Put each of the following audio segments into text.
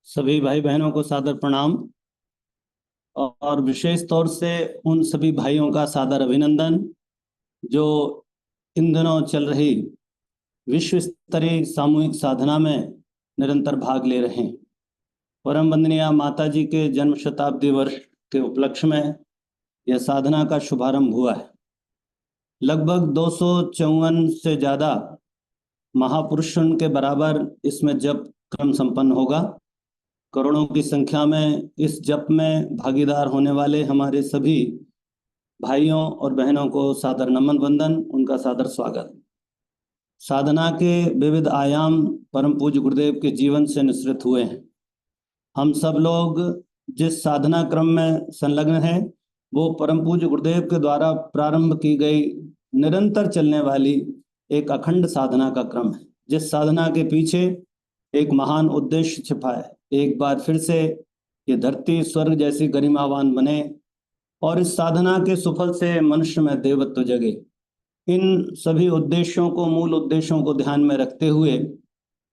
सभी भाई बहनों को सादर प्रणाम। और विशेष तौर से उन सभी भाइयों का सादर अभिनंदन जो इन दिनों चल रही विश्व स्तरीय सामूहिक साधना में निरंतर भाग ले रहे हैं। परम वंदनीय माता जी के जन्म शताब्दी वर्ष के उपलक्ष्य में यह साधना का शुभारंभ हुआ है। लगभग 254 से ज़्यादा महापुरुषों के बराबर इसमें जप क्रम संपन्न होगा। करोड़ों की संख्या में इस जप में भागीदार होने वाले हमारे सभी भाइयों और बहनों को सादर नमन वंदन, उनका सादर स्वागत। साधना के विविध आयाम परम पूज्य गुरुदेव के जीवन से निश्रित हुए हैं। हम सब लोग जिस साधना क्रम में संलग्न हैं वो परम पूज्य गुरुदेव के द्वारा प्रारंभ की गई निरंतर चलने वाली एक अखंड साधना का क्रम है, जिस साधना के पीछे एक महान उद्देश्य छिपा है। एक बार फिर से ये धरती स्वर्ग जैसी गरिमावान बने और इस साधना के सुफल से मनुष्य में देवत्व जगे। इन सभी उद्देश्यों को, मूल उद्देश्यों को ध्यान में रखते हुए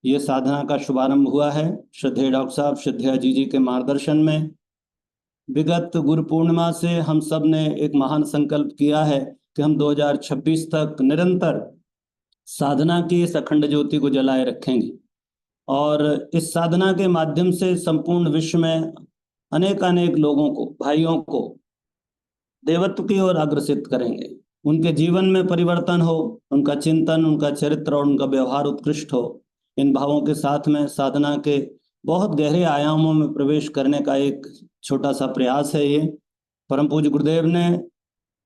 ये साधना का शुभारंभ हुआ है। श्रद्धेय डॉक्टर साहब श्रद्धेय जी के मार्गदर्शन में विगत गुरु पूर्णिमा से हम सब ने एक महान संकल्प किया है कि हम 2026 तक निरंतर साधना की इस अखंड ज्योति को जलाए रखेंगे और इस साधना के माध्यम से संपूर्ण विश्व में अनेक लोगों को, भाइयों को देवत्व की ओर अग्रसित करेंगे। उनके जीवन में परिवर्तन हो, उनका चिंतन, उनका चरित्र और उनका व्यवहार उत्कृष्ट हो। इन भावों के साथ में साधना के बहुत गहरे आयामों में प्रवेश करने का एक छोटा सा प्रयास है। ये परम पूज्य गुरुदेव ने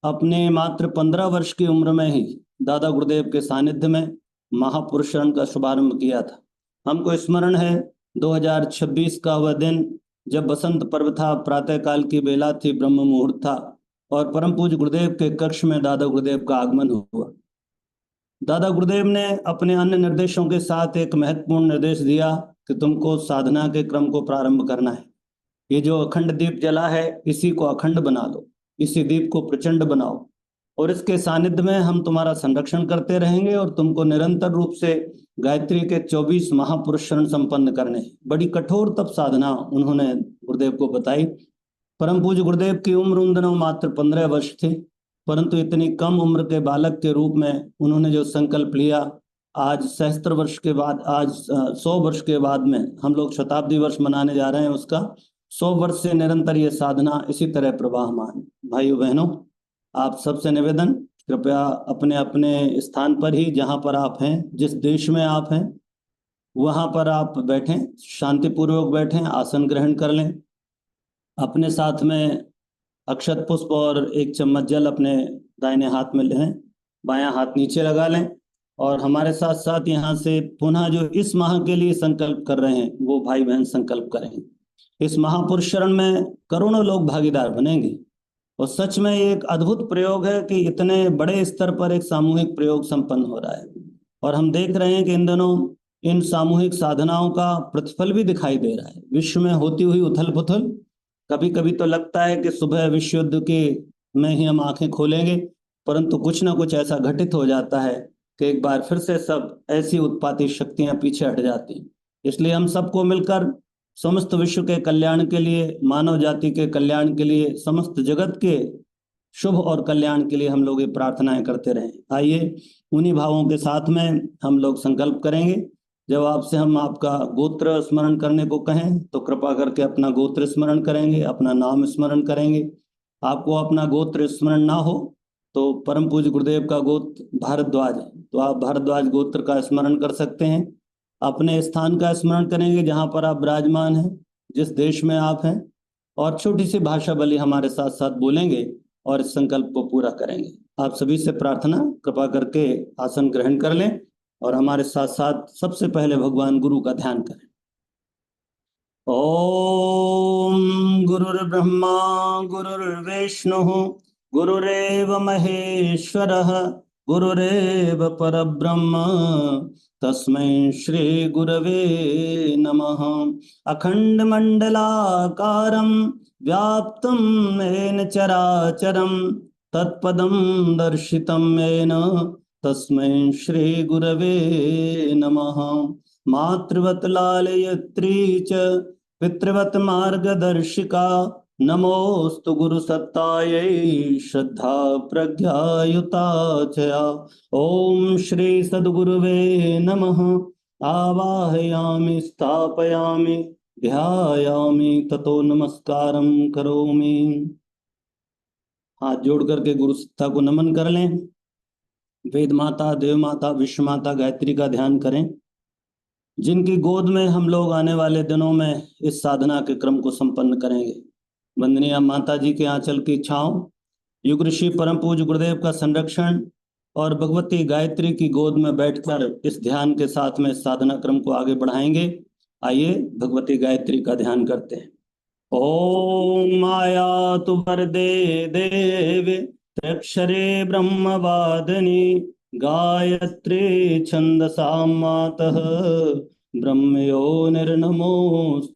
अपने मात्र 15 वर्ष की उम्र में ही दादा गुरुदेव के सानिध्य में महापुरुषरण का शुभारंभ किया था। हमको स्मरण है 2026 का वह दिन जब बसंत पर्व था, प्रातःकाल की बेला थी, ब्रह्म मुहूर्त था और परम पूज्य गुरुदेव के कक्ष में दादा गुरुदेव का आगमन हुआ। दादा गुरुदेव ने अपने अन्य निर्देशों के साथ एक महत्वपूर्ण निर्देश दिया कि तुमको साधना के क्रम को प्रारंभ करना है। ये जो अखंड दीप जला है इसी को अखंड बना लो, इसी दीप को प्रचंड बनाओ और इसके सानिध्य में हम तुम्हारा संरक्षण करते रहेंगे और तुमको निरंतर रूप से गायत्री के 24 महापुरुषरण संपन्न करने। बड़ी कठोर तप साधना उन्होंने गुरुदेव को बताई। परम पूज्य गुरुदेव की उम्र उन दिनों मात्र 15 वर्ष थी, परंतु इतनी कम उम्र के बालक के रूप में उन्होंने जो संकल्प लिया, आज सहस्त्र वर्ष के बाद, आज 100 वर्ष के बाद में हम लोग शताब्दी वर्ष मनाने जा रहे हैं उसका, 100 वर्ष से निरंतर ये साधना इसी तरह प्रवाहमान। भाइयों बहनों, आप सबसे निवेदन, कृपया अपने अपने स्थान पर ही, जहाँ पर आप हैं, जिस देश में आप हैं वहाँ पर आप बैठें, शांतिपूर्वक बैठें, आसन ग्रहण कर लें। अपने साथ में अक्षत पुष्प और एक चम्मच जल अपने दाहिने हाथ में लें, बायां हाथ नीचे लगा लें और हमारे साथ साथ यहाँ से पुनः जो इस माह के लिए संकल्प कर रहे हैं वो भाई बहन संकल्प करेंगे। इस महापुरुष शरण में करोड़ों लोग भागीदार बनेंगे और सच में ये एक अद्भुत प्रयोग है कि इतने बड़े स्तर पर एक सामूहिक प्रयोग संपन्न हो रहा है और हम देख रहे हैं कि इन दिनों इन सामूहिक साधनाओं का प्रतिफल भी दिखाई दे रहा है। विश्व में होती हुई उथल पुथल, कभी कभी तो लगता है कि सुबह विश्व युद्ध के में ही हम आंखें खोलेंगे, परंतु कुछ ना कुछ ऐसा घटित हो जाता है कि एक बार फिर से सब ऐसी उत्पाती शक्तियां पीछे हट जाती हैं। इसलिए हम सबको मिलकर समस्त विश्व के कल्याण के लिए, मानव जाति के कल्याण के लिए, समस्त जगत के शुभ और कल्याण के लिए हम लोग ये प्रार्थनाएं करते रहें। आइए उन्हीं भावों के साथ में हम लोग संकल्प करेंगे। जब आपसे हम आपका गोत्र स्मरण करने को कहें तो कृपा करके अपना गोत्र स्मरण करेंगे, अपना नाम स्मरण करेंगे। आपको अपना गोत्र स्मरण ना हो तो परम पूज्य गुरुदेव का गोत्र भारद्वाज है, तो आप भारद्वाज गोत्र का स्मरण कर सकते हैं। अपने स्थान का स्मरण करेंगे जहाँ पर आप विराजमान हैं, जिस देश में आप हैं, और छोटी सी भाषा बलि हमारे साथ साथ बोलेंगे और इस संकल्प को पूरा करेंगे। आप सभी से प्रार्थना, कृपा करके आसन ग्रहण कर लें और हमारे साथ साथ सबसे पहले भगवान गुरु का ध्यान करें। ओम गुरुर्ब्रह्मा गुरुर्विष्णु गुरुरेव महेश्वरः गुरुरेव परब्रह्म तस्मै श्री गुरवे नमः। अखंड मंडलाकारं व्याप्तं येन चराचरं तत्पदं दर्शितं येन तस्मै श्री गुरवे नमः। मातृवत लालयत्री च पितृवत मार्गदर्शिका नमोस्तु गुरुसत्तायै श्रद्धा प्रज्ञायुता चया। ओम श्री सद्गुरुवे नमः। आवाहयामि स्थापयामि ध्यायामि ततो नमस्कारं करोमि। हाथ जोड़ करके गुरु सत्ता को नमन कर लें। वेद माता, देव माता, विश्व माता गायत्री का ध्यान करें, जिनकी गोद में हम लोग आने वाले दिनों में इस साधना के क्रम को संपन्न करेंगे। वंदनीय माता जी के आंचल की छांव, युग ऋषि परम पूज्य गुरुदेव का संरक्षण और भगवती गायत्री की गोद में बैठकर इस ध्यान के साथ में साधना क्रम को आगे बढ़ाएंगे। आइए भगवती गायत्री का ध्यान करते हैं। ओम माया तु वरदे देवे त्र्यक्षरे ब्रह्मवादिनी गायत्री छंदसा मातः ब्रह्मयो निर्नमोस्तुते।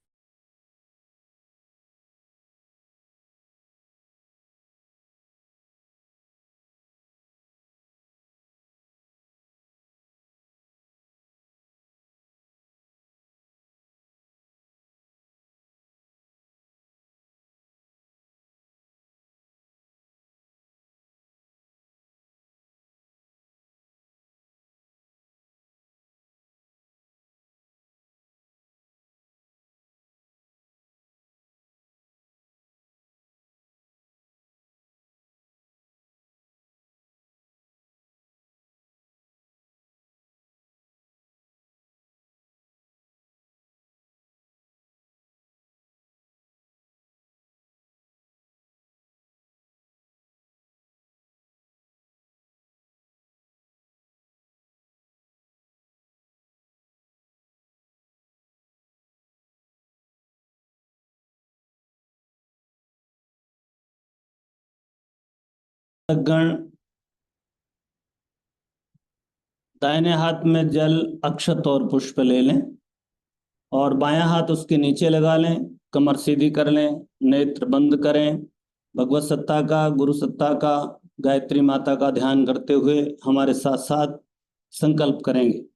गण दाहिने हाथ में जल, अक्षत और पुष्प ले लें और बायां हाथ उसके नीचे लगा लें। कमर सीधी कर लें, नेत्र बंद करें। भगवत सत्ता का, गुरु सत्ता का, गायत्री माता का ध्यान करते हुए हमारे साथ साथ संकल्प करेंगे।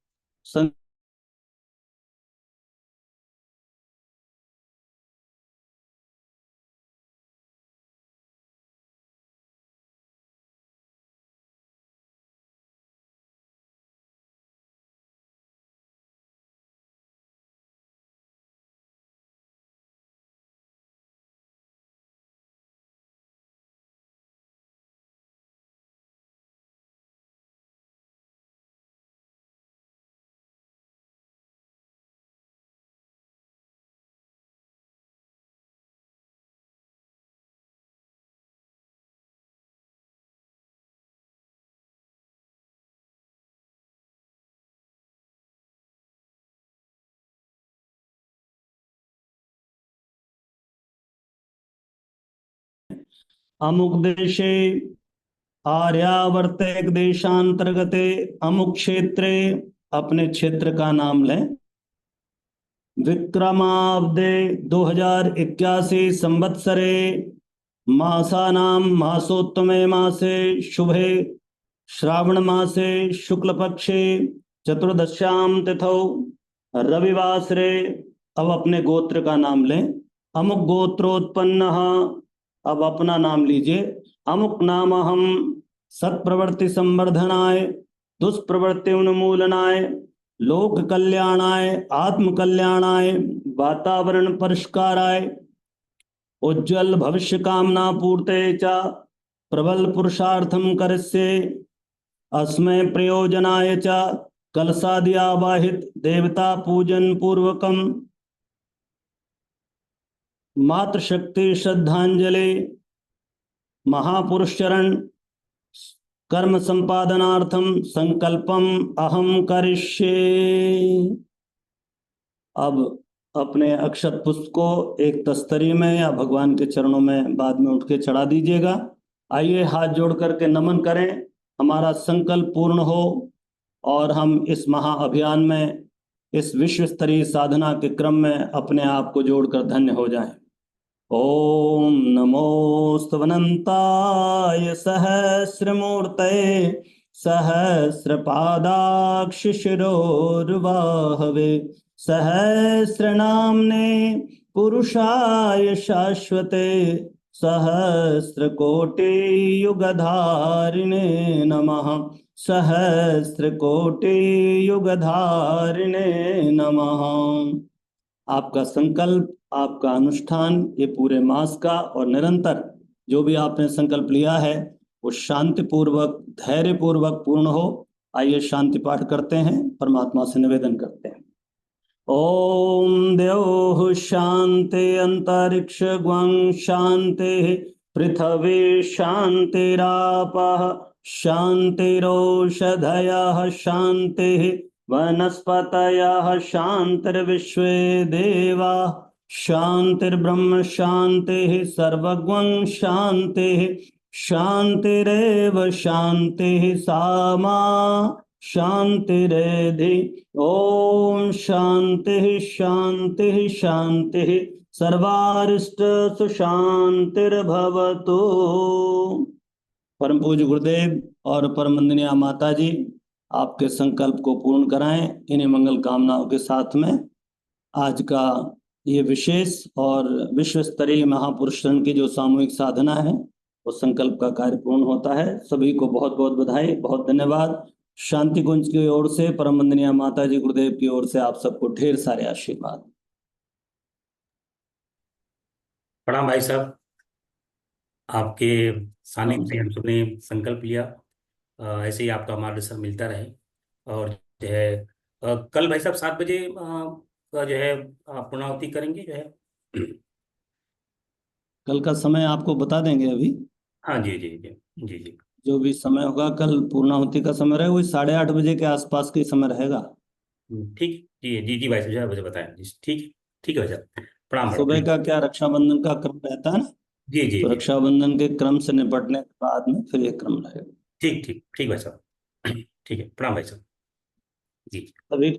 अमुक देशे आर्यावर्त देशांतर्गते अमुक क्षेत्रे, अपने क्षेत्र का नाम लें। विक्रमाब्दे 2081 संवत्सरे मासानां मासोत्तमे मासे शुभे श्रावण मासे शुक्ल पक्षे चतुर्दश्यां तिथौ रविवासरे। अब अपने गोत्र का नाम लें। अमुक गोत्रोत्पन्न, अब अपना नाम लीजिए। अमुक नाम हम सत्प्रवृत्ति संवर्धनाय, दुष्प्रवृत्ति उन्मूलनाय, लोक कल्याणाय, आत्म कल्याणाय, वातावरण परिष्काराय, उज्जवल भविष्य कामना पूर्ते च प्रबल पुरुषार्थम करिष्ये। अस्मै प्रयोजनाय च कलशादि आवाहित देवता पूजन पूर्वकम मातृशक्ति श्रद्धांजलि महापुरुष चरण कर्म संपादनार्थम संकल्पम अहम करिष्ये। अब अपने अक्षत पुष्प को एक तस्तरी में या भगवान के चरणों में बाद में उठ के चढ़ा दीजिएगा। आइए हाथ जोड़ करके नमन करें, हमारा संकल्प पूर्ण हो और हम इस महाअभियान में, इस विश्व स्तरीय साधना के क्रम में अपने आप को जोड़कर धन्य हो जाएं। ओम नमोस्तवनंताय सहस्रमूर्तये सहस्रपादाक्ष शिरोर्वाहवे सहस्रनाम्ने पुरुषाय शाश्वते सहस्रकोटियुगधारिणे नमः। सहस्रकोटियुगधारिणे नमः। आपका संकल्प, आपका अनुष्ठान ये पूरे मास का और निरंतर जो भी आपने संकल्प लिया है वो शांति पूर्वक, धैर्य पूर्वक पूर्ण हो। आइए शांति पाठ करते हैं, परमात्मा से निवेदन करते हैं। ओम द्यौः शांति अंतरिक्ष ग्वं शांति पृथ्वी शांतिरापः शांतिरोषधयः शांति वनस्पतयः शांतिर्विश्वे देवा शांतिर्ब्रह्म शांति सर्वगं शांति शांतिरेव शांति सामा शांतिरेधि। ओम शांति शांति शांति सर्वारिष्ट सुशांतिर्भवतु। परम पूज्य गुरुदेव और परम वंदनीय माता जी आपके संकल्प को पूर्ण कराएं। इन्हीं मंगल कामनाओं के साथ में आज का ये विशेष और विश्व स्तरीय महापुरुषन की जो सामूहिक साधना है वो संकल्प का कार्य पूर्ण होता है। सभी को बहुत बहुत बधाई, बहुत धन्यवाद। शांति कुंज की ओर से, परम वंदनीय माता जी गुरुदेव की ओर से आप सबको ढेर सारे आशीर्वाद। प्रणाम भाई साहब, आपके सानिध्य से हम सबने संकल्प लिया ऐसे ही आपका मार्गदर्शन मिलता रहे। और जो है कल भाई साहब 7 बजे का जो है पूर्णाहुति करेंगे जो है। कल का समय आपको बता देंगे अभी। हाँ जी जी जी जी जी। जो भी समय होगा कल पूर्णाहुति का समय रहेगा, वही 8:30 बजे के आसपास के समय रहेगा। ठीक जी जी जी भाई साहब, जो है मुझे बताएं जी। ठीक ठीक है भाई साहब, प्रणाम सुबह प्रणाम। का क्या रक्षाबंधन का क्रम रहता है ना, जी जी तो जी, रक्षाबंधन के क्रम से निपटने के बाद में फिर ये क्रम रहेगा। ठीक ठीक ठीक भाई साहब। ठीक है, प्रणाम भाई साहब जी। अभी